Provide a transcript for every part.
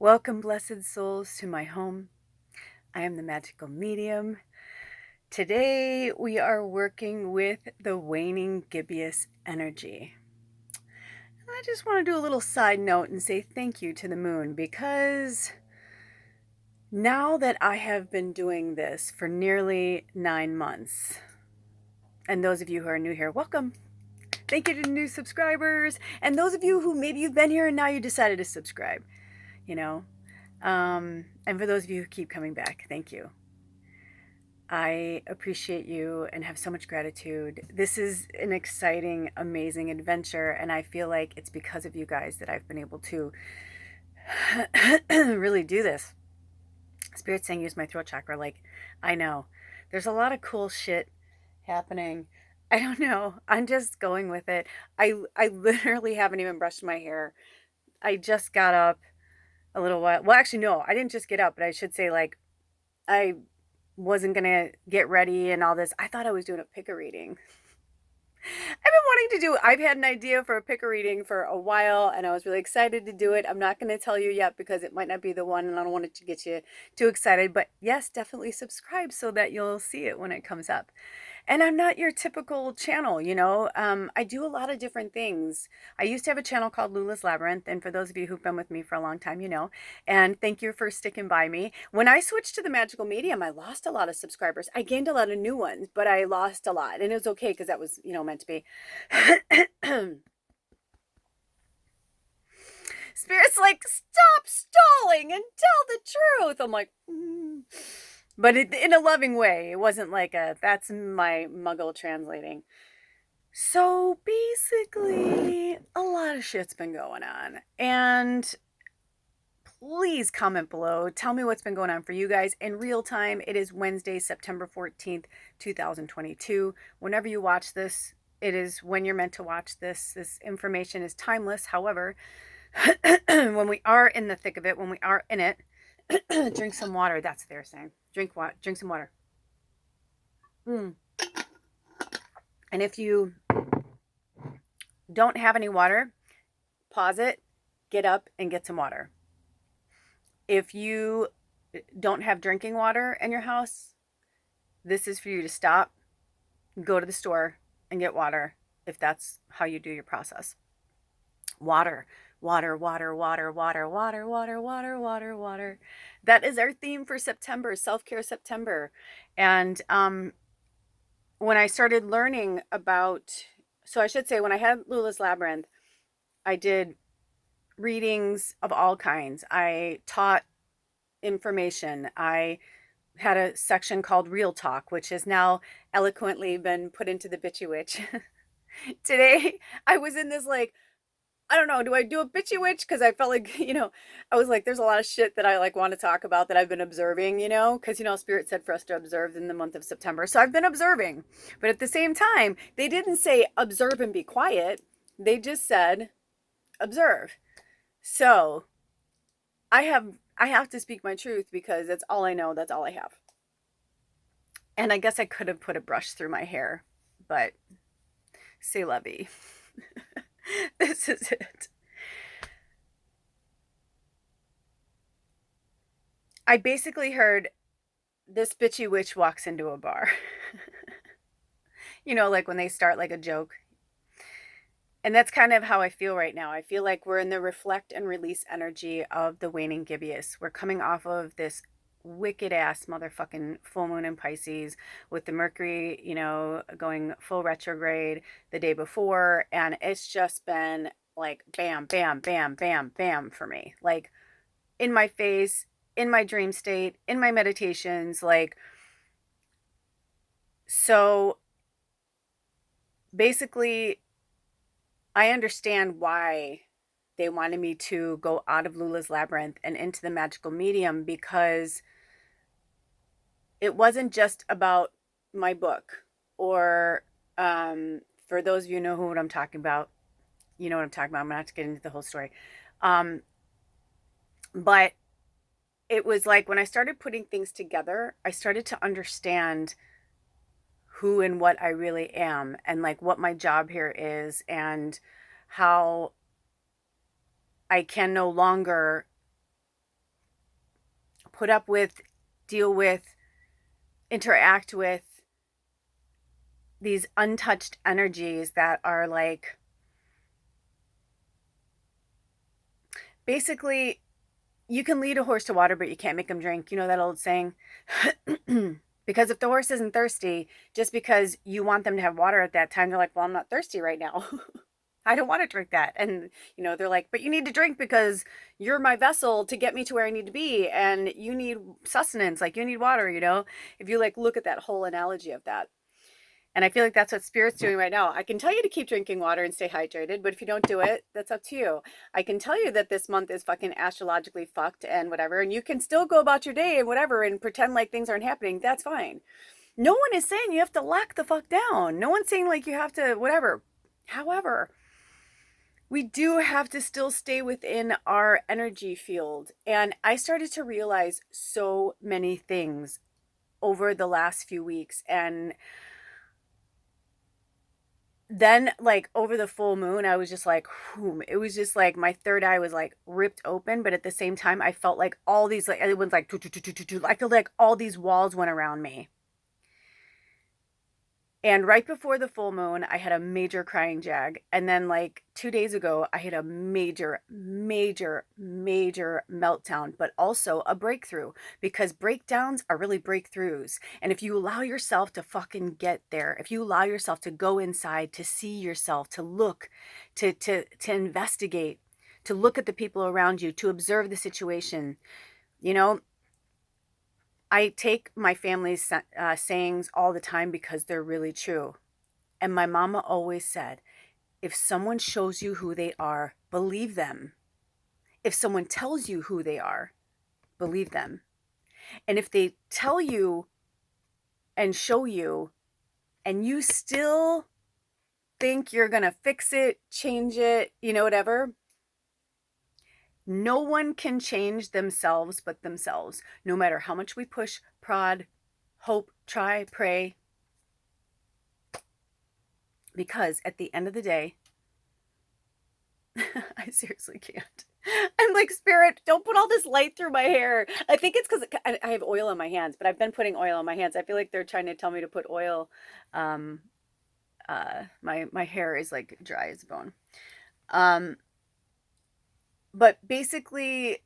Welcome, blessed souls, to my home. I am the magical medium. Today we are working with the waning gibbous energy. I just want to do a little side note and say thank you to the moon, because now that I have been doing this for nearly 9 months, and those of you who are new here, welcome. Thank you to the new subscribers, and those of you who maybe you've been here and now you decided to subscribe, and for those of you who keep coming back, thank you. I appreciate you and have so much gratitude. This is an exciting, amazing adventure, and I feel like it's because of you guys that I've been able to really do this. Spirit's saying use my throat chakra. Like, I know. There's a lot of cool shit happening. I don't know. I'm just going with it. I literally haven't even brushed my hair. I just got up a little while. Well, actually, no. I didn't just get up, but I should say, like, I wasn't gonna get ready and all this. I thought I was doing a picker reading. I've had an idea for a picker reading for a while, and I was really excited to do it. I'm not going to tell you yet because it might not be the one, and I don't want it to get you too excited. But yes, definitely subscribe so that you'll see it when it comes up. And I'm not your typical channel, I do a lot of different things. I used to have a channel called Lula's Labyrinth, and for those of you who've been with me for a long time, and thank you for sticking by me. When I switched to the magical medium, I lost a lot of subscribers. I gained a lot of new ones, but I lost a lot, and it was okay because that was, meant to be. Spirit's like, stop stalling and tell the truth. I'm like, But in a loving way. It wasn't like that's my muggle translating. So basically, a lot of shit's been going on. And please comment below. Tell me what's been going on for you guys in real time. It is Wednesday, September 14th, 2022. Whenever you watch this, it is when you're meant to watch this. This information is timeless. However, when we are in the thick of it, when we are in it, drink some water. That's what they're saying. Drink some water. And if you don't have any water, pause it, get up and get some water. If you don't have drinking water in your house, this is for you to stop, go to the store and get water if that's how you do your process. Water. Water, water, water, water, water, water, water, water, water. That is our theme for September, Self-Care September. And when I started learning about, so I should say, when I had Lula's Labyrinth, I did readings of all kinds. I taught information. I had a section called Real Talk, which has now eloquently been put into the Bitchy Witch. Today, I was in this I don't know, do I do a bitchy witch? Because I felt like, I was like, there's a lot of shit that I want to talk about that I've been observing, because, Spirit said for us to observe in the month of September. So I've been observing. But at the same time, they didn't say observe and be quiet. They just said observe. So I have to speak my truth because that's all I know. That's all I have. And I guess I could have put a brush through my hair, but c'est la vie. This is it. I basically heard this bitchy witch walks into a bar. Like when they start like a joke. And that's kind of how I feel right now. I feel like we're in the reflect and release energy of the waning gibbous. We're coming off of this wicked ass motherfucking full moon in Pisces with the Mercury, going full retrograde the day before. And it's just been like bam, bam, bam, bam, bam for me. Like in my face, in my dream state, in my meditations, so basically I understand why they wanted me to go out of Lula's Labyrinth and into the magical medium, because it wasn't just about my book, or for those of you who know what I'm talking about, you know what I'm talking about. I'm going to have to get into the whole story. But it was like when I started putting things together, I started to understand who and what I really am, and what my job here is, and how I can no longer put up with, deal with, interact with these untouched energies that are like, basically, you can lead a horse to water, but you can't make him drink. You know that old saying? Because if the horse isn't thirsty, just because you want them to have water at that time, they're like, well, I'm not thirsty right now. I don't want to drink that. And, you know, they're like, but you need to drink because you're my vessel to get me to where I need to be. And you need sustenance, like you need water, you know, if you like look at that whole analogy of that. And I feel like that's what Spirit's doing right now. I can tell you to keep drinking water and stay hydrated, but if you don't do it, that's up to you. I can tell you that this month is fucking astrologically fucked and whatever, and you can still go about your day and whatever and pretend like things aren't happening. That's fine. No one is saying you have to lock the fuck down. No one's saying like you have to whatever. However, we do have to still stay within our energy field. And I started to realize so many things over the last few weeks. And then like over the full moon, I was just like, whoom. It was just like my third eye was like ripped open. But at the same time, I felt like all these, like everyone's like, I feel like all these walls went around me. And right before the full moon, I had a major crying jag. And then like 2 days ago, I had a major meltdown, but also a breakthrough, because breakdowns are really breakthroughs. And if you allow yourself to fucking get there, if you allow yourself to go inside, to see yourself, to look, to investigate, to look at the people around you, to observe the situation, you know, I take my family's sayings all the time because they're really true. And my mama always said, if someone shows you who they are, believe them. If someone tells you who they are, believe them. And if they tell you and show you, and you still think you're going to fix it, change it, you know, whatever, no one can change themselves but themselves, no matter how much we push, prod, hope, try, pray. Because at the end of the day, I seriously can't. I'm like, Spirit, don't put all this light through my hair. I think it's because I have oil on my hands, but I've been putting oil on my hands. I feel like they're trying to tell me to put oil. My hair is like dry as a bone. But basically,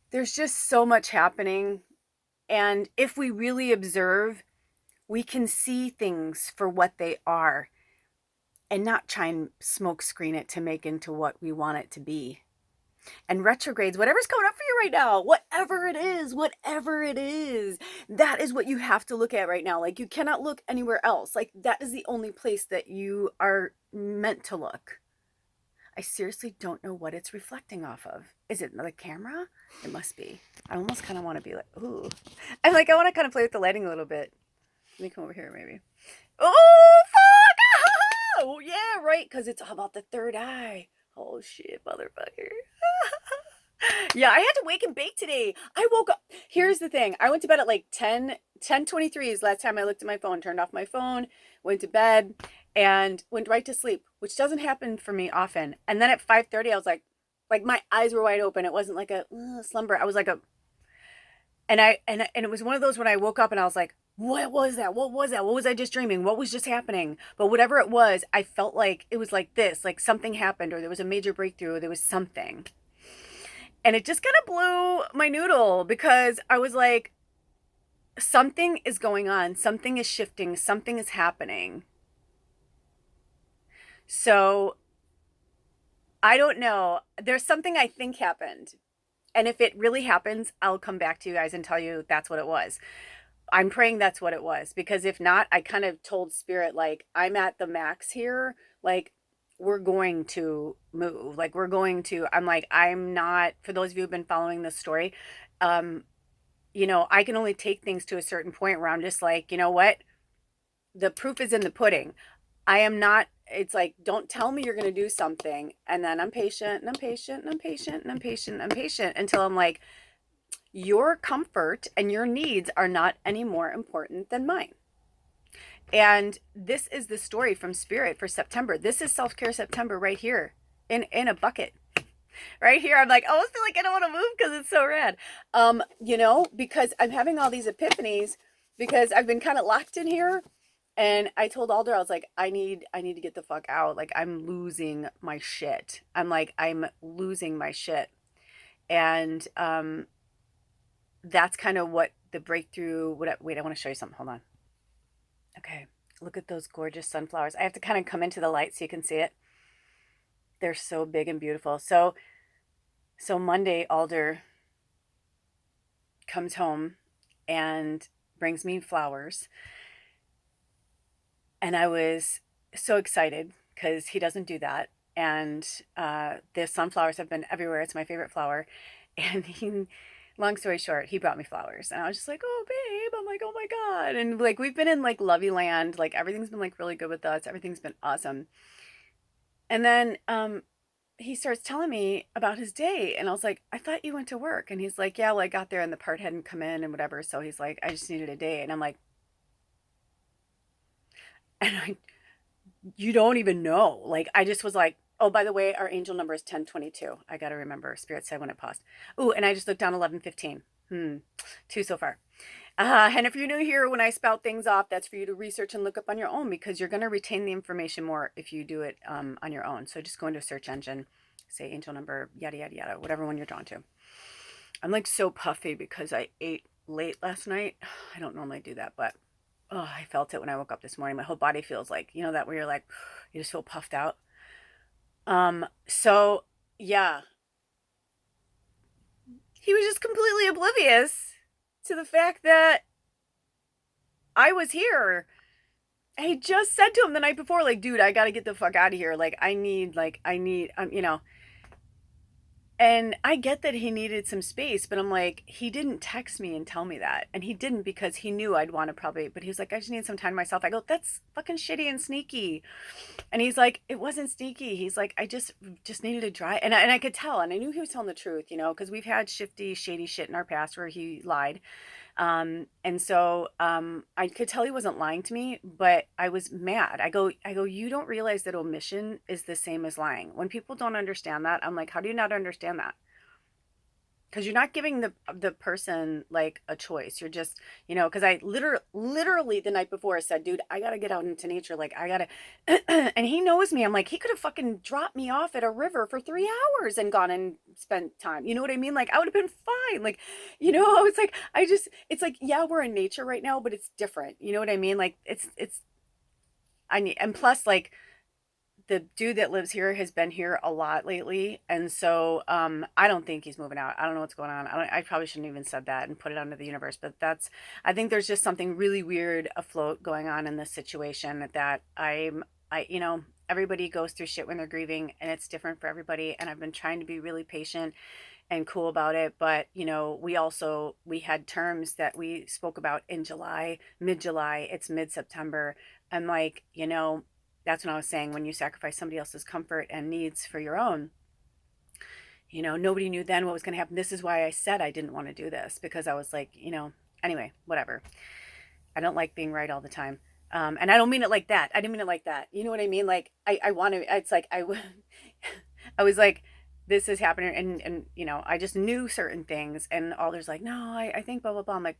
there's just so much happening. And if we really observe, we can see things for what they are and not try and smoke screen it to make into what we want it to be. And retrogrades, whatever's coming up for you right now, whatever it is, that is what you have to look at right now. Like, you cannot look anywhere else. Like, that is the only place that you are meant to look. I seriously don't know what it's reflecting off of. Is it the camera? It must be. I almost kind of want to be like, ooh. I want to kind of play with the lighting a little bit. Let me come over here, maybe. Oh, fuck! Oh, yeah, right, because it's all about the third eye. Oh, shit, motherfucker. Yeah, I had to wake and bake today. I woke up. Here's the thing. I went to bed at like 10:23 is last time I looked at my phone, turned off my phone, went to bed, and went right to sleep, which doesn't happen for me often. And then at 5:30, I was like my eyes were wide open. It wasn't like a slumber. I was like and it was one of those when I woke up and I was like, what was that? What was that? What was I just dreaming? What was just happening? But whatever it was, I felt like it was like this, like something happened, or there was a major breakthrough, or there was something. And it just kind of blew my noodle, because I was like, something is going on. Something is shifting. Something is happening. So I don't know. There's something I think happened. And if it really happens, I'll come back to you guys and tell you that's what it was. I'm praying that's what it was, because if not, I kind of told Spirit, like, I'm at the max here. Like, we're going to move. Like, I'm like, I'm not, for those of you who've been following this story, you know, I can only take things to a certain point where I'm just like, you know what? The proof is in the pudding. I am not, it's like, don't tell me you're going to do something. And then I'm patient and I'm patient and I'm patient and I'm patient and I'm patient until I'm like, your comfort and your needs are not any more important than mine. And this is the story from Spirit for September. This is Self-Care September right here in a bucket. Right here, I'm like, I almost feel like I don't want to move because it's so rad. You know, because I'm having all these epiphanies because I've been kind of locked in here. And I told Alder, I was like, I need to get the fuck out. Like, I'm losing my shit. I'm losing my shit. And that's kind of what the breakthrough, wait, I want to show you something. Hold on. Okay. Look at those gorgeous sunflowers. I have to kind of come into the light so you can see it. They're so big and beautiful. So Monday, Alder comes home and brings me flowers. And I was so excited because he doesn't do that. And the sunflowers have been everywhere. It's my favorite flower. And long story short, he brought me flowers. And I was just like, oh, babe. I'm like, oh my God. And like, we've been in like lovey land. Like, everything's been like really good with us. Everything's been awesome. And then he starts telling me about his day. And I was like, I thought you went to work. And he's like, yeah, well, I got there and the part hadn't come in and whatever. So he's like, I just needed a day. And I'm like, and you don't even know. Like, I just was like, oh, by the way, our angel number is 1022. I got to remember. Spirit said when it paused. Ooh, and I just looked down 1115. Two so far. And if you're new here, when I spout things off, that's for you to research and look up on your own because you're going to retain the information more if you do it on your own. So just go into a search engine, say angel number, yada, yada, yada, whatever one you're drawn to. I'm like so puffy because I ate late last night. I don't normally do that, but oh, I felt it when I woke up this morning. My whole body feels like, you know, that where you're like, you just feel puffed out. So yeah, he was just completely oblivious to the fact that I was here. I just said to him the night before, like, dude, I got to get the fuck out of here. Like, I need, you know, and I get that he needed some space, but I'm like, he didn't text me and tell me that. And he didn't because he knew I'd want to probably, but he was like, I just need some time to myself. I go, that's fucking shitty and sneaky. And he's like, it wasn't sneaky. He's like, I just needed to dry. And I could tell. And I knew he was telling the truth, you know, because we've had shifty, shady shit in our past where he lied. And so I could tell he wasn't lying to me, but I was mad. I go, you don't realize that omission is the same as lying. When people don't understand that, I'm like, how do you not understand that? Because you're not giving the person like a choice. You're just, you know, because I literally the night before I said, dude, I gotta get out into nature. Like, I gotta, and he knows me. I'm like, he could have fucking dropped me off at a river for 3 hours and gone and spent time. You know what I mean? Like, I would have been fine. Like, you know, I was like, it's like, yeah, we're in nature right now, but it's different. You know what I mean? Like, I need, and plus, like, the dude that lives here has been here a lot lately, and so I don't think he's moving out. I don't know what's going on. I probably shouldn't even said that and put it under the universe, but I think there's just something really weird afloat going on in this situation that you know, everybody goes through shit when they're grieving, and it's different for everybody. And I've been trying to be really patient and cool about it, but you know, we had terms that we spoke about in July, mid-July. It's mid-September. I'm like, you know, that's when I was saying, when you sacrifice somebody else's comfort and needs for your own, you know, nobody knew then what was going to happen. This is why I said I didn't want to do this, because I was like, you know, anyway, whatever. I don't like being right all the time. And I don't mean it like that. I didn't mean it like that. You know what I mean? Like, I want to, it's like, I was like, this is happening. And, you know, I just knew certain things, and Alder's like, no, I think blah, blah, blah. I'm like,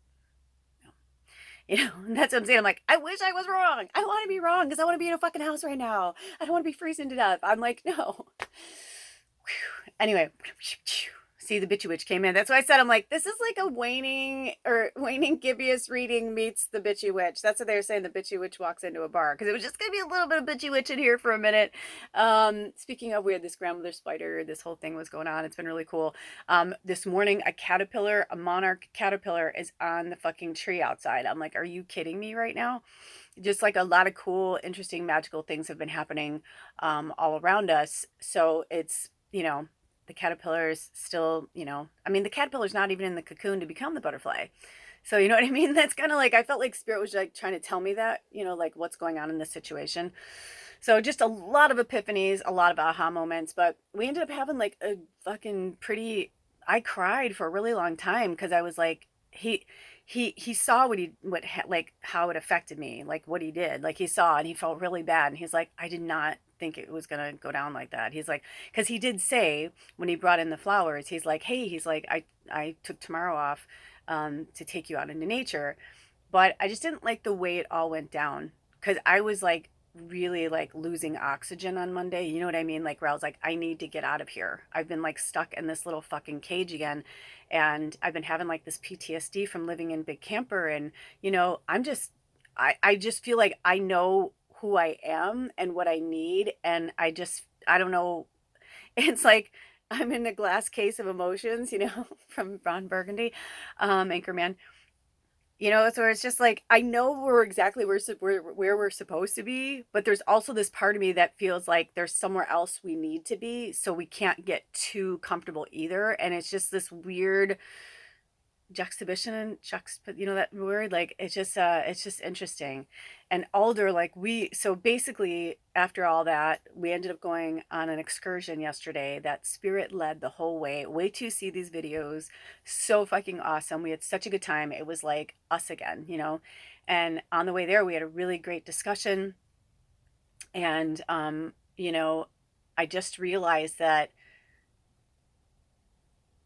you know, and that's what I'm saying. I'm like, I wish I was wrong. I want to be wrong because I want to be in a fucking house right now. I don't want to be freezing to death. I'm like, no. Anyway, see, the bitchy witch came in. That's why I said, I'm like, this is like a waning GIBBOUS reading meets the bitchy witch. That's what they were saying. The bitchy witch walks into a bar, because it was just gonna be a little bit of bitchy witch in here for a minute. Speaking of, we had this grandmother spider. This whole thing was going on. It's been really cool. This morning, a monarch caterpillar is on the fucking tree outside. I'm like, are you kidding me right now? Just like a lot of cool, interesting, magical things have been happening all around us. So it's, you know, the caterpillar is still, you know, I mean, the caterpillar's not even in the cocoon to become the butterfly. So, you know what I mean? That's kind of like, I felt like Spirit was like trying to tell me that, you know, like what's going on in this situation. So just a lot of epiphanies, a lot of aha moments, but we ended up having like a fucking I cried for a really long time, because I was like, he saw like how it affected me, like what he did, like he saw, and he felt really bad. And he's like, I did not think it was going to go down like that. He's like, because he did say when he brought in the flowers, he's like, hey, he's like, I took tomorrow off to take you out into nature. But I just didn't like the way it all went down, because I was like really like losing oxygen on Monday. You know what I mean? Like where I was like, I need to get out of here. I've been like stuck in this little fucking cage again. And I've been having like this PTSD from living in big camper. And, you know, I just feel like I know who I am and what I need. And I don't know. It's like I'm in a glass case of emotions, you know, from Ron Burgundy, Anchorman. You know, so it's just like I know we're exactly where we're supposed to be, but there's also this part of me that feels like there's somewhere else we need to be, so we can't get too comfortable either. And it's just this weird juxtaposition, you know that word, like it's just interesting. And Alder, like so basically after all that, we ended up going on an excursion yesterday that Spirit led the whole way. Wait till you see these videos. So fucking awesome. We had such a good time. It was like us again, you know. And on the way there we had a really great discussion. And you know, I just realized that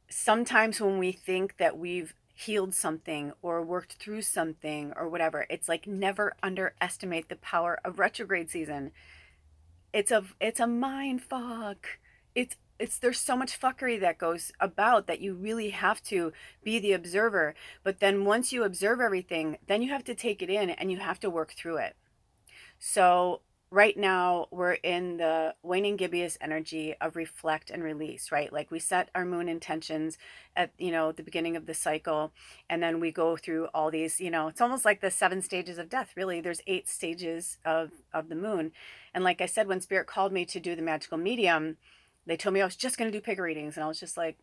sometimes when we think that we've healed something or worked through something or whatever, it's like never underestimate the power of retrograde season. It's a mind fuck. It's there's so much fuckery that goes about that you really have to be the observer. But then once you observe everything, then you have to take it in and you have to work through it. So right now we're in the waning gibbous energy of reflect and release, right? Like we set our moon intentions at, you know, the beginning of the cycle, and then we go through all these, you know, it's almost like the 7 stages of death. Really, there's 8 stages of the moon. And like I said, when Spirit called me to do the magical medium, they told me I was just going to do picker readings, and I was just like,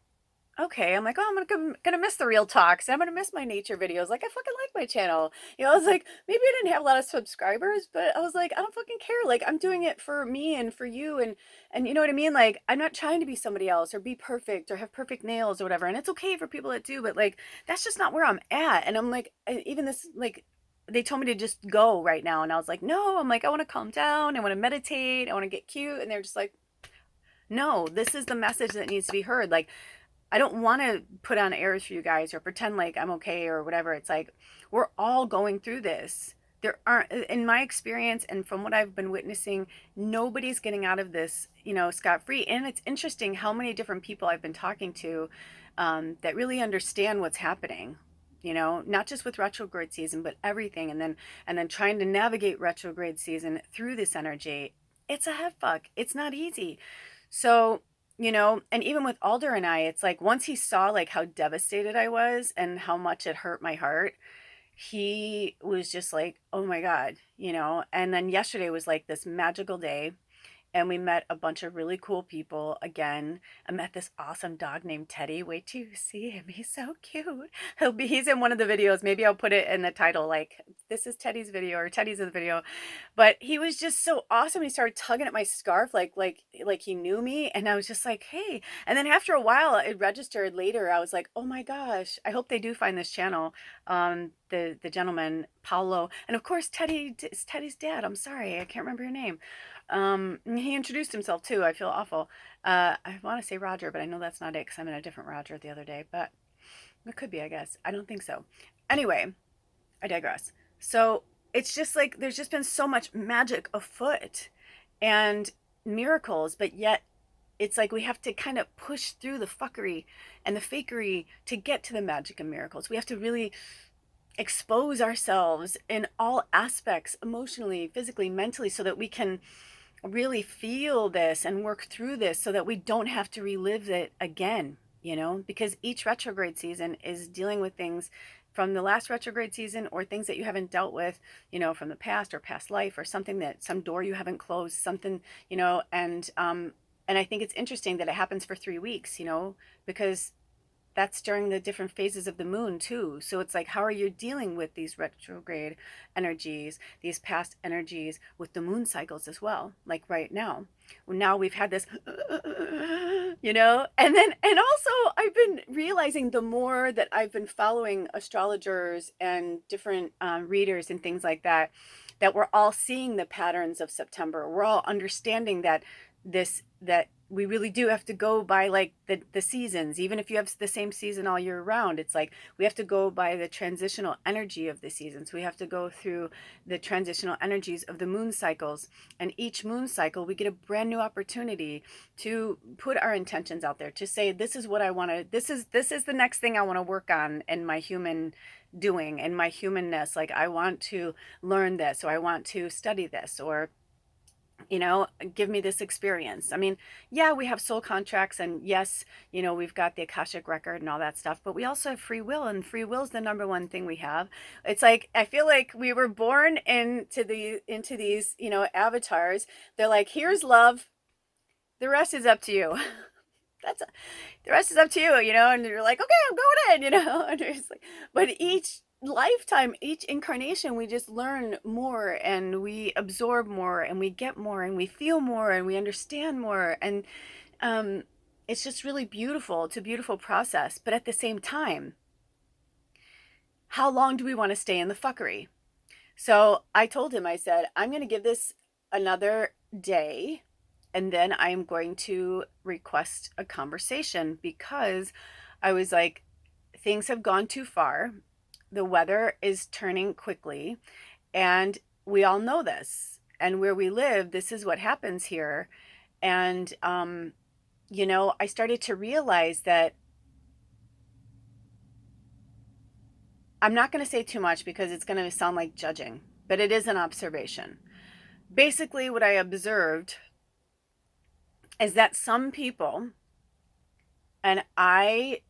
okay. I'm like, oh, I'm gonna miss the real talks. I'm gonna miss my nature videos. Like, I fucking like my channel. You know, I was like, maybe I didn't have a lot of subscribers, but I was like, I don't fucking care. Like, I'm doing it for me and for you, and you know what I mean? Like, I'm not trying to be somebody else or be perfect or have perfect nails or whatever. And it's okay for people that do, but like, that's just not where I'm at. And I'm like, even this, like, they told me to just go right now, and I was like, no. I'm like, I want to calm down. I want to meditate. I want to get cute. And they're just like, no, this is the message that needs to be heard. Like, I don't want to put on airs for you guys or pretend like I'm okay or whatever. It's like we're all going through this. There aren't, in my experience and from what I've been witnessing, nobody's getting out of this, you know, scot-free. And it's interesting how many different people I've been talking to that really understand what's happening. You know, not just with retrograde season, but everything. And then trying to navigate retrograde season through this energy. It's a head fuck. It's not easy. So, you know, and even with Alder and I, it's like once he saw like how devastated I was and how much it hurt my heart, he was just like, oh my God, you know. And then yesterday was like this magical day, and we met a bunch of really cool people again. I met this awesome dog named Teddy. Wait till you see him. He's so cute. He's in one of the videos. Maybe I'll put it in the title, like, this is Teddy's video or Teddy's in the video. But he was just so awesome. He started tugging at my scarf like he knew me. And I was just like, hey. And then after a while, it registered later. I was like, oh my gosh, I hope they do find this channel. The gentleman, Paolo. And of course, Teddy is Teddy's dad. I'm sorry. I can't remember your name. He introduced himself too. I feel awful. I want to say Roger, but I know that's not it because I'm in a different Roger the other day, but it could be, I guess. I don't think so. Anyway, I digress. So it's just like there's just been so much magic afoot and miracles, but yet it's like we have to kind of push through the fuckery and the fakery to get to the magic and miracles. We have to really expose ourselves in all aspects, emotionally, physically, mentally, so that we can really feel this and work through this so that we don't have to relive it again, you know, because each retrograde season is dealing with things from the last retrograde season or things that you haven't dealt with, you know, from the past or past life or something that some door you haven't closed, something, you know, and I think it's interesting that it happens for 3 weeks, you know, because that's during the different phases of the moon too. So it's like, how are you dealing with these retrograde energies, these past energies with the moon cycles as well? Like right now, now we've had this, and also I've been realizing the more that I've been following astrologers and different readers and things like that, that we're all seeing the patterns of September. We're all understanding that we really do have to go by like the seasons. Even if you have the same season all year round, it's like we have to go by the transitional energy of the seasons. We have to go through the transitional energies of the moon cycles, and each moon cycle we get a brand new opportunity to put our intentions out there, to say, this is what I want to, this is the next thing I want to work on in my human doing, in my humanness. Like, I want to learn this, or I want to study this, or give me this experience. I mean, yeah, we have soul contracts, and yes, we've got the Akashic record and all that stuff, but we also have free will, and free will is the number one thing we have. It's like, I feel like we were born into these, avatars. They're like, here's love. The rest is up to you. The rest is up to you, and you're like, okay, I'm going in, and it's like, but each lifetime, each incarnation, we just learn more, and we absorb more, and we get more, and we feel more, and we understand more, and it's just really beautiful. It's a beautiful process. But at the same time, how long do we want to stay in the fuckery? So I told him, I said, I'm going to give this another day, and then I'm going to request a conversation, because I was like, things have gone too far. The weather is turning quickly, and we all know this. And where we live, this is what happens here. And, I started to realize that I'm not going to say too much because it's going to sound like judging, but it is an observation. Basically, what I observed is that some people, and I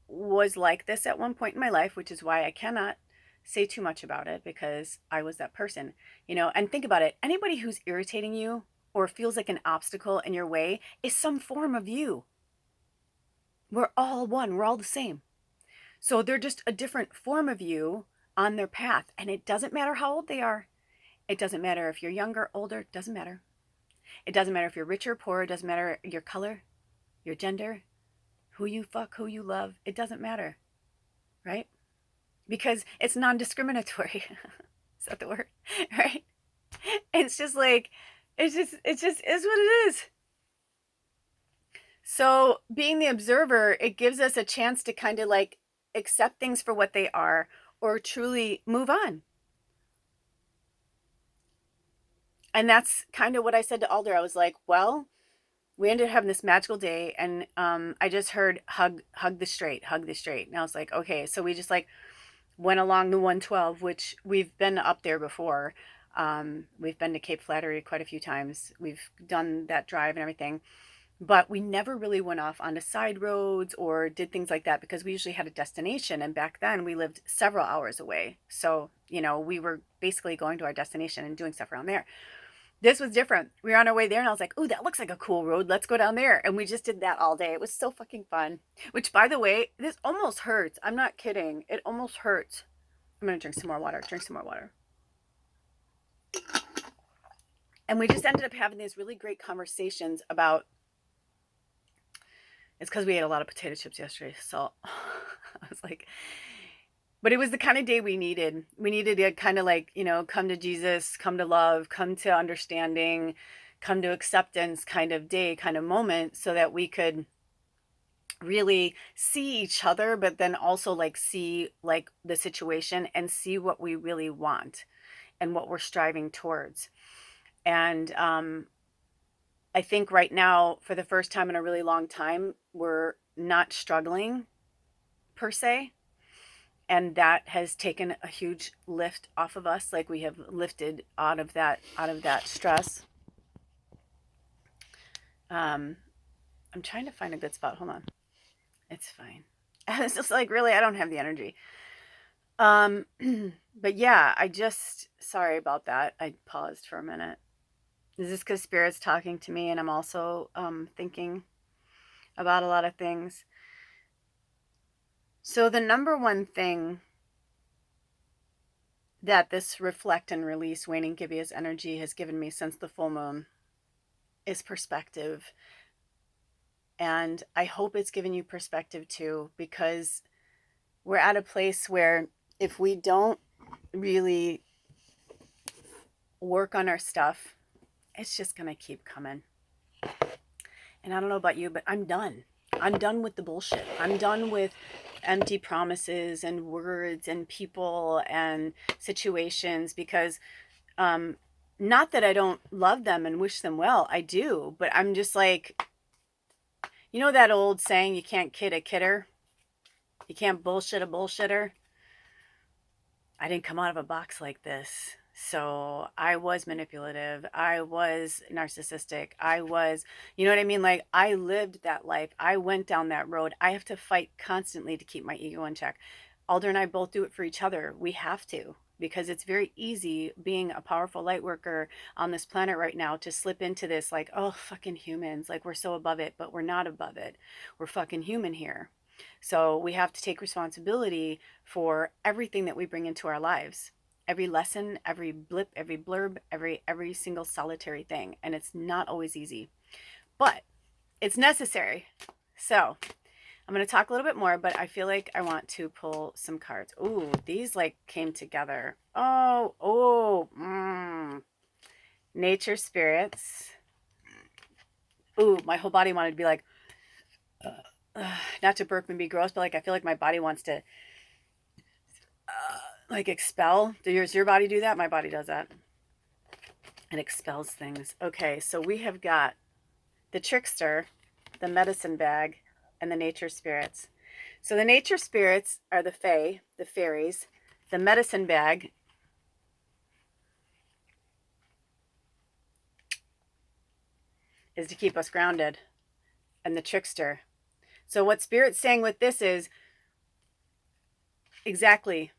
was like this at one point in my life, which is why I cannot say too much about it, because I was that person, and think about it. Anybody who's irritating you or feels like an obstacle in your way is some form of you. We're all one. We're all the same. So they're just a different form of you on their path. And it doesn't matter how old they are. It doesn't matter if you're younger, older. It doesn't matter. It doesn't matter if you're rich or poor. It doesn't matter your color, your gender, who you fuck, who you love. It doesn't matter, right? Because it's non-discriminatory. Is that the word? Right? It's just like, it just is what it is. So being the observer, it gives us a chance to kind of like accept things for what they are, or truly move on. And that's kind of what I said to Alder. I was like, well, we ended up having this magical day, and I just heard hug the straight, hug the straight. And I was like, okay. So we just like went along the 112, which we've been up there before. We've been to Cape Flattery quite a few times. We've done that drive and everything. But we never really went off onto side roads or did things like that, because we usually had a destination. And back then we lived several hours away. So, we were basically going to our destination and doing stuff around there. This was different. We were on our way there, and I was like, oh, that looks like a cool road. Let's go down there. And we just did that all day. It was so fucking fun. Which, by the way, this almost hurts. I'm not kidding. It almost hurts. I'm going to drink some more water. And we just ended up having these really great conversations about, it's because we ate a lot of potato chips yesterday. So I was like, but it was the kind of day we needed. We needed to kind of like, come to Jesus, come to love, come to understanding, come to acceptance kind of day, kind of moment, so that we could really see each other, but then also like see like the situation and see what we really want and what we're striving towards. And I think right now, for the first time in a really long time, we're not struggling per se. And that has taken a huge lift off of us. Like, we have lifted out of that stress. I'm trying to find a good spot. Hold on. It's fine. It's just like, really, I don't have the energy. But yeah, sorry about that. I paused for a minute. Is this because Spirit's talking to me, and I'm also thinking about a lot of things? So the number one thing that this reflect and release waning GIBBOUS energy has given me since the full moon is perspective. And I hope it's given you perspective too, because we're at a place where if we don't really work on our stuff, it's just going to keep coming. And I don't know about you, but I'm done. I'm done with the bullshit. I'm done with empty promises and words and people and situations, because not that I don't love them and wish them well. I do. But I'm just like, you know that old saying, you can't kid a kidder? You can't bullshit a bullshitter? I didn't come out of a box like this. So I was manipulative. I was narcissistic. I was, you know what I mean? Like, I lived that life. I went down that road. I have to fight constantly to keep my ego in check. Alder and I both do it for each other. We have to, because it's very easy being a powerful light worker on this planet right now to slip into this, like, oh, fucking humans. Like, we're so above it, but we're not above it. We're fucking human here. So we have to take responsibility for everything that we bring into our lives. Every lesson, every blip, every blurb, every single solitary thing. And it's not always easy, but it's necessary. So I'm going to talk a little bit more, but I feel like I want to pull some cards. Ooh, these like came together. Nature spirits. Ooh, my whole body wanted to be like, not to burp and be gross, but like I feel like my body wants to like expel. Does your body do that? My body does that. It expels things. Okay, so we have got the trickster, the medicine bag, and the nature spirits. So the nature spirits are the fae, the fairies. The medicine bag is to keep us grounded, and the trickster. So what Spirit's saying with this is exactly,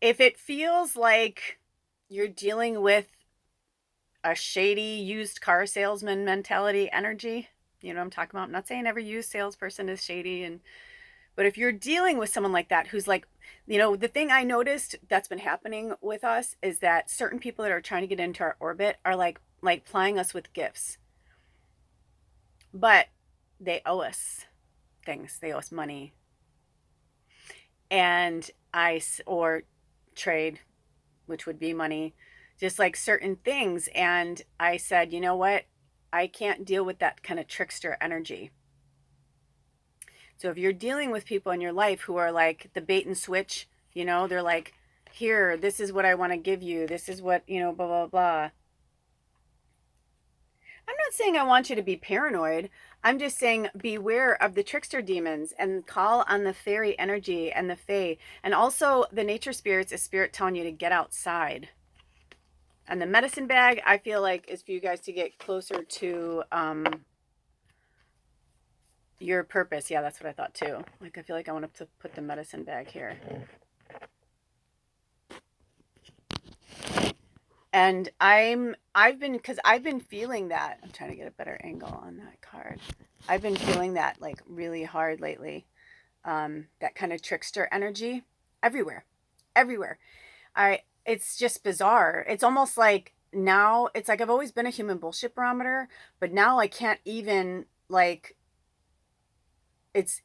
if it feels like you're dealing with a shady used car salesman mentality energy, you know what I'm talking about? I'm not saying every used salesperson is shady, but if you're dealing with someone like that who's like, you know, the thing I noticed that's been happening with us is that certain people that are trying to get into our orbit are like plying us with gifts, but they owe us things. They owe us money, and or trade, which would be money, just like certain things. And I said, you know what? I can't deal with that kind of trickster energy. So if you're dealing with people in your life who are like the bait and switch, you know, they're like, here, this is what I want to give you. This is what, you know, blah, blah, blah. I'm not saying I want you to be paranoid. I'm just saying beware of the trickster demons and call on the fairy energy and the fae. And also the nature spirits is spirit telling you to get outside. And the medicine bag, I feel like, is for you guys to get closer to your purpose. Yeah, that's what I thought too. Like, I feel like I want to put the medicine bag here. And I've been feeling that. I'm trying to get a better angle on that card. I've been feeling that like really hard lately. That kind of trickster energy everywhere. It's just bizarre. It's almost like now it's like I've always been a human bullshit barometer, but now I can't even like it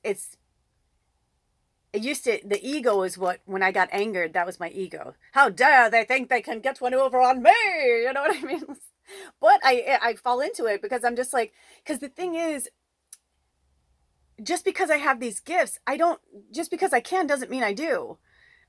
used to, the ego is what, when I got angered, that was my ego. How dare they think they can get one over on me? You know what I mean? But I fall into it because I'm just like, because the thing is, just because I have these gifts, just because I can doesn't mean I do.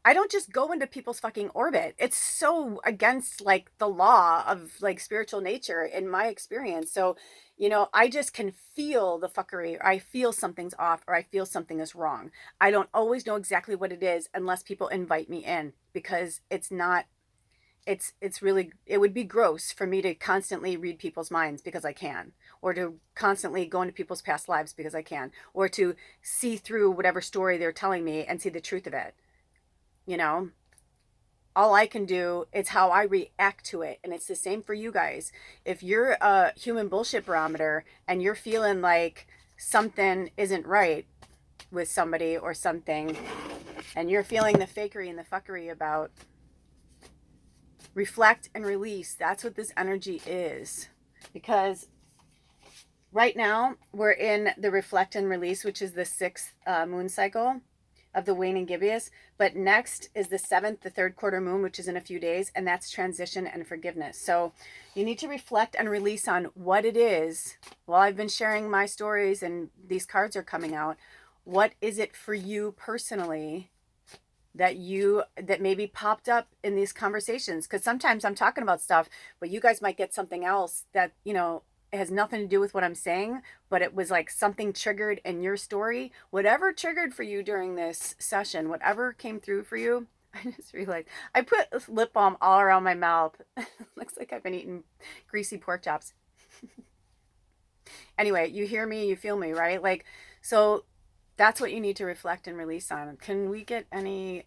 I don't just go into people's fucking orbit. It's so against like the law of like spiritual nature in my experience. So, you know, I just can feel the fuckery, or I feel something's off, or I feel something is wrong. I don't always know exactly what it is unless people invite me in, because it's really, it would be gross for me to constantly read people's minds because I can, or to constantly go into people's past lives because I can, or to see through whatever story they're telling me and see the truth of it. You know, all I can do is how I react to it. And it's the same for you guys. If you're a human bullshit barometer and you're feeling like something isn't right with somebody or something, and you're feeling the fakery and the fuckery about, reflect and release. That's what this energy is. Because Right now, we're in the reflect and release, which is the sixth moon cycle of the waning gibbous. But next is the seventh, the third quarter moon, which is in a few days, and that's transition and forgiveness. So you need to reflect and release on what it is. Well, I've been sharing my stories and these cards are coming out. What is it for you personally that maybe popped up in these conversations? Because sometimes I'm talking about stuff, but you guys might get something else that, it has nothing to do with what I'm saying, but it was like something triggered in your story. Whatever triggered for you during this session, whatever came through for you. I just realized I put lip balm all around my mouth. Looks like I've been eating greasy pork chops. Anyway, you hear me, you feel me, right? Like, so that's what you need to reflect and release on. Can we get any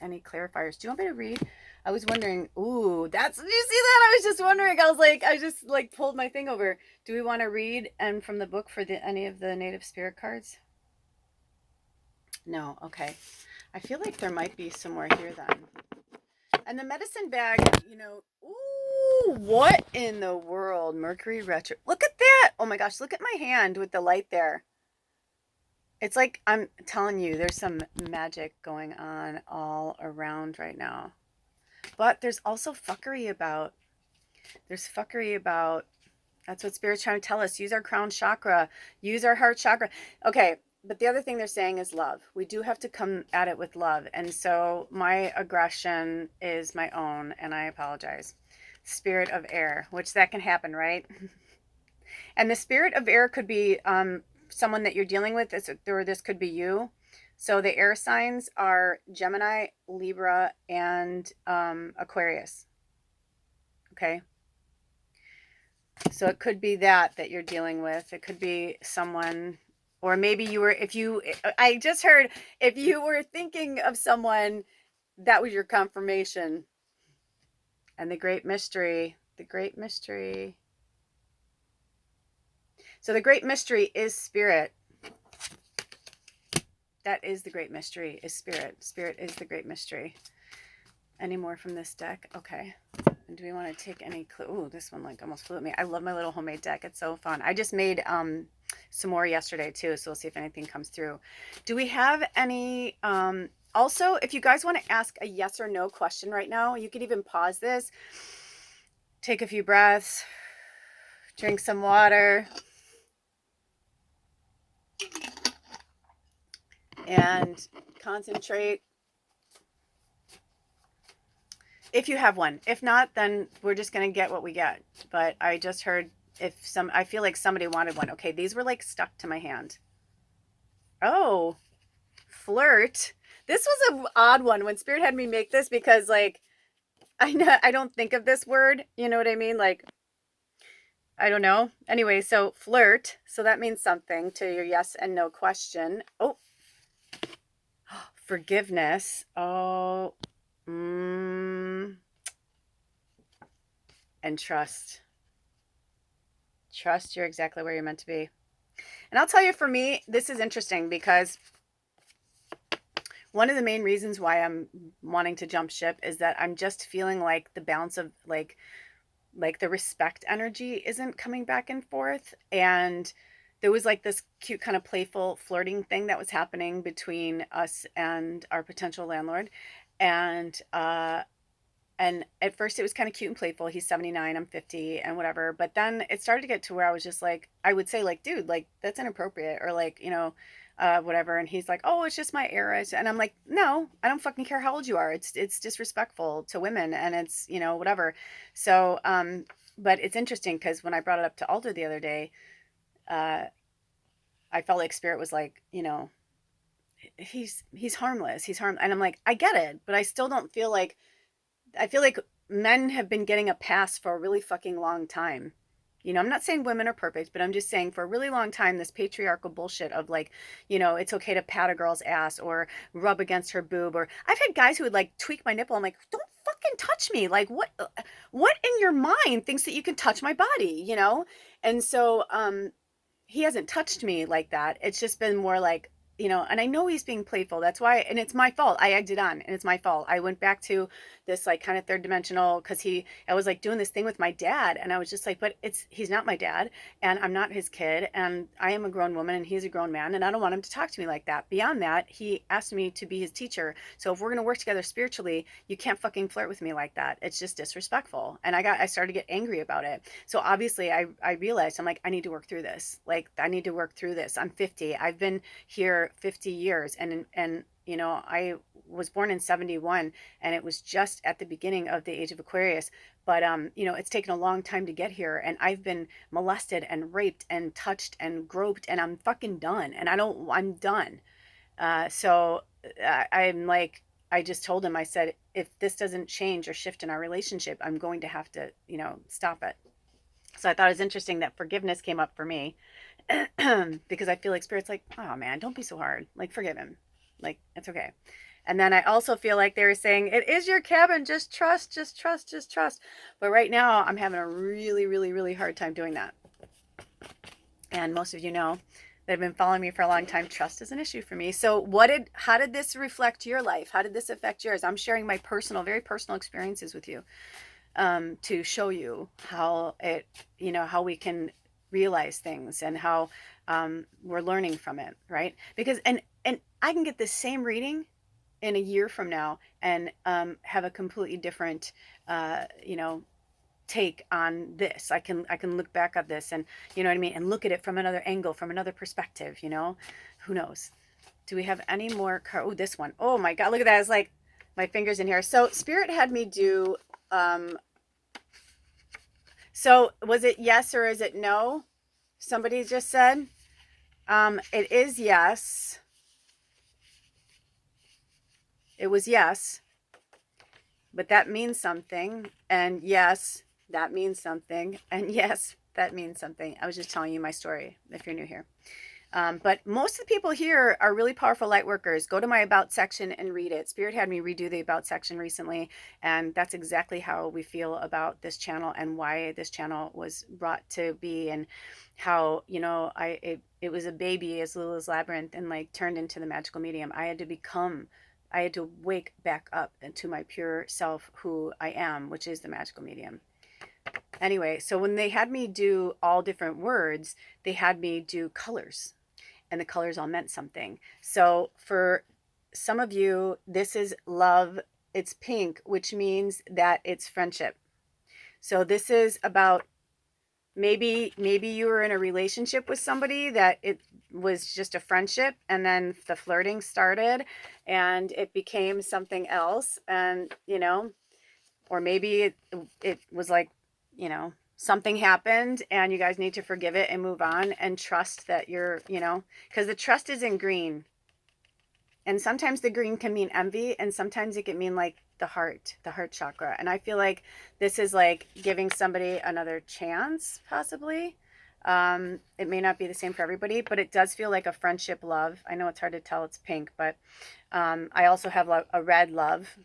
clarifiers? Do you want me to read? I was wondering. Ooh, that's, did you see that? I was just wondering. I just like pulled my thing over. Do we want to read and from the book for any of the native spirit cards? No. Okay. I feel like there might be some more here then. And the medicine bag, ooh, what in the world? Mercury retro. Look at that. Oh my gosh, look at my hand with the light there. It's like I'm telling you, there's some magic going on all around right now. But there's also fuckery about. There's fuckery about. That's what Spirit's trying to tell us. Use our crown chakra. Use our heart chakra. Okay, but the other thing they're saying is love. We do have to come at it with love. And so my aggression is my own, and I apologize. Spirit of air, which that can happen, right? And the spirit of air could be someone that you're dealing with, or this could be you. So the air signs are Gemini, Libra, and Aquarius. Okay. So it could be that you're dealing with. It could be someone, or maybe I just heard, if you were thinking of someone, that was your confirmation. And the great mystery. So the great mystery is spirit. That is the great mystery, is spirit. Spirit is the great mystery. Any more from this deck? Okay. And do we want to take any clue? Ooh, this one like almost flew at me. I love my little homemade deck. It's so fun. I just made some more yesterday too, so we'll see if anything comes through. Do we have any also, if you guys want to ask a yes or no question right now, you could even pause this, take a few breaths, drink some water, and concentrate. If you have one. If not, then we're just going to get what we get. But I just heard I feel like somebody wanted one. Okay, these were like stuck to my hand. Oh, flirt. This was an odd one when Spirit had me make this, because like I don't think of this word. You know what I mean? Like, I don't know. Anyway, so flirt. So that means something to your yes and no question. Oh, forgiveness. Oh, and trust. Trust you're exactly where you're meant to be. And I'll tell you, for me, this is interesting, because one of the main reasons why I'm wanting to jump ship is that I'm just feeling like the balance of like the respect energy isn't coming back and forth. And there was like this cute kind of playful flirting thing that was happening between us and our potential landlord. And at first it was kind of cute and playful. He's 79, I'm 50 and whatever. But then it started to get to where I was just like, I would say like, dude, like that's inappropriate, or like, whatever. And he's like, oh, it's just my era. And I'm like, no, I don't fucking care how old you are. It's disrespectful to women, and it's, whatever. So, but it's interesting, because when I brought it up to Alder the other day, I felt like Spirit was like, he's harmless. He's harmless. And I'm like, I get it, but I still don't feel like, I feel like men have been getting a pass for a really fucking long time. I'm not saying women are perfect, but I'm just saying for a really long time, this patriarchal bullshit of like, it's okay to pat a girl's ass or rub against her boob. Or I've had guys who would like tweak my nipple. I'm like, don't fucking touch me. Like, what in your mind thinks that you can touch my body, And so, he hasn't touched me like that. It's just been more like you know, and I know he's being playful. That's why, and it's my fault. I egged it on, and it's my fault. I went back to this like kind of third dimensional, because I was like doing this thing with my dad, and I was just like, but he's not my dad, and I'm not his kid, and I am a grown woman, and he's a grown man, and I don't want him to talk to me like that. Beyond that, he asked me to be his teacher. So if we're gonna work together spiritually, you can't fucking flirt with me like that. It's just disrespectful. And I started to get angry about it. So obviously, I realized, I'm like, I need to work through this. Like, I need to work through this. I'm 50. I've been here 50 years, and you know, I was born in 71, and it was just at the beginning of the age of Aquarius. But you know, it's taken a long time to get here, and I've been molested and raped and touched and groped, and I'm fucking done. And I'm done. So I'm like, I just told him, I said, if this doesn't change or shift in our relationship, I'm going to have to, you know, stop it. So I thought it was interesting that forgiveness came up for me, because I feel like Spirit's like, oh man, don't be so hard. Like, forgive him. Like, it's okay. And then I also feel like they were saying, it is your cabin. Just trust, just trust, just trust. But right now I'm having a really, really, really hard time doing that. And most of you know that have been following me for a long time, trust is an issue for me. So how did this reflect your life? How did this affect yours? I'm sharing my very personal experiences with you, to show you how it, you know, how we can realize things, and how we're learning from it, right? Because and I can get the same reading in a year from now, and have a completely different, you know, take on this. I can look back at this, and you know what I mean, and look at it from another angle, from another perspective, you know. Who knows? Do we have any more oh, this one. Oh my god, look at that. It's like my fingers in here. So Spirit had me do so was it yes or is it no? Somebody just said it is yes. It was yes, but that means something, and yes, that means something, and yes, that means something. I was just telling you my story if you're new here. But most of the people here are really powerful light workers. Go to my about section and read it. Spirit had me redo the about section recently, and that's exactly how we feel about this channel and why this channel was brought to be, and how, you know, it was a baby as little as Labyrinth, and like turned into the magical medium. I had to wake back up into my pure self, who I am, which is the magical medium. Anyway, so when they had me do all different words, they had me do colors, and the colors all meant something. So for some of you, this is love. It's pink, which means that it's friendship. So this is about, maybe you were in a relationship with somebody that it was just a friendship, and then the flirting started and it became something else, and you know, or maybe it was like, you know, something happened and you guys need to forgive it and move on and trust that you're, you know, because the trust is in green. And sometimes the green can mean envy, and sometimes it can mean like the heart chakra. And I feel like this is like giving somebody another chance, possibly. It may not be the same for everybody, but it does feel like a friendship love. I know it's hard to tell, it's pink, but I also have a red love.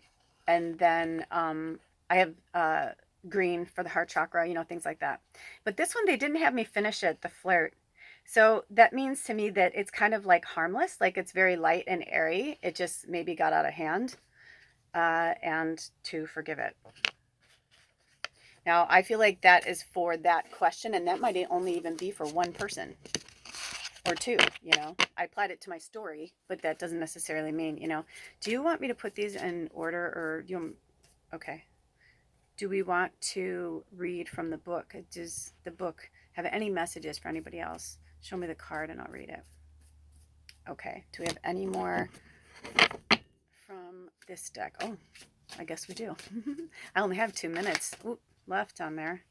And then I have green for the heart chakra, you know, things like that. But this one, they didn't have me finish it, the flirt. So that means to me that it's kind of like harmless, like it's very light and airy. It just maybe got out of hand, and to forgive it. Now, I feel like that is for that question, and that might only even be for one person or two, you know. I applied it to my story, but that doesn't necessarily mean, you know. Do you want me to put these in order, or do you, okay. Do we want to read from the book? Does the book have any messages for anybody else? Show me the card and I'll read it. Okay, do we have any more from this deck? Oh, I guess we do. I only have 2 minutes left on there.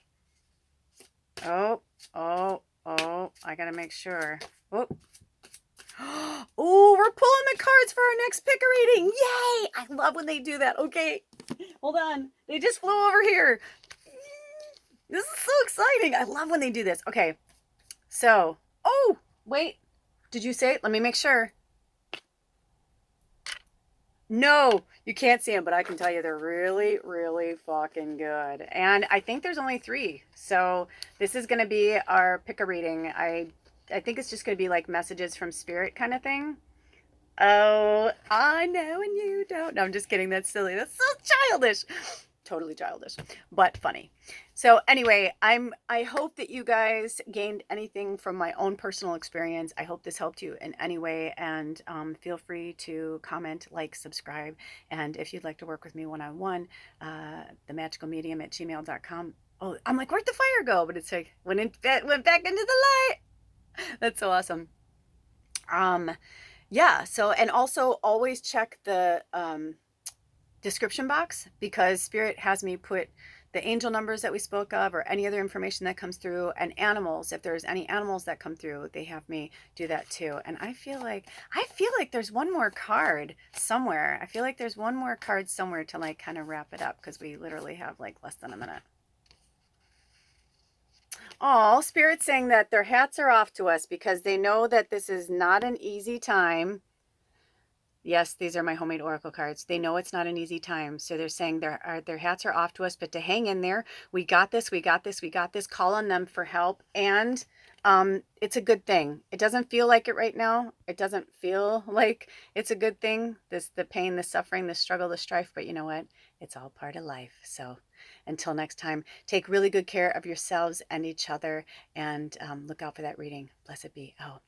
Oh, I gotta make sure. Oh, we're pulling the cards for our next pick a reading. Yay! I love when they do that. Okay, hold on. They just flew over here. This is so exciting. I love when they do this. Okay, so, oh, wait. Did you say it? Let me make sure. No, you can't see them, but I can tell you they're really, really fucking good. And I think there's only 3. So this is going to be our pick a reading. I think it's just going to be like messages from spirit kind of thing. Oh, I know and you don't. No, I'm just kidding. That's silly. That's so childish. Totally childish, but funny. So anyway, I hope that you guys gained anything from my own personal experience. I hope this helped you in any way, and feel free to comment, like, subscribe, and if you'd like to work with me one-on-one, themagicalmedium@gmail.com. Oh, I'm like, where'd the fire go? But it's like went back into the light. That's so awesome. Yeah, so, and also always check the description box, because Spirit has me put the angel numbers that we spoke of, or any other information that comes through, and animals. If there's any animals that come through, they have me do that too. And I feel like there's one more card somewhere. I feel like there's one more card somewhere to like kind of wrap it up, because we literally have like less than a minute. Oh, Spirit's saying that their hats are off to us because they know that this is not an easy time. Yes, these are my homemade oracle cards. They know it's not an easy time. So they're saying their hats are off to us, but to hang in there. We got this, we got this, we got this. Call on them for help. And it's a good thing. It doesn't feel like it right now. It doesn't feel like it's a good thing. The pain, the suffering, the struggle, the strife. But you know what? It's all part of life. So until next time, take really good care of yourselves and each other, and look out for that reading. Blessed be. Oh.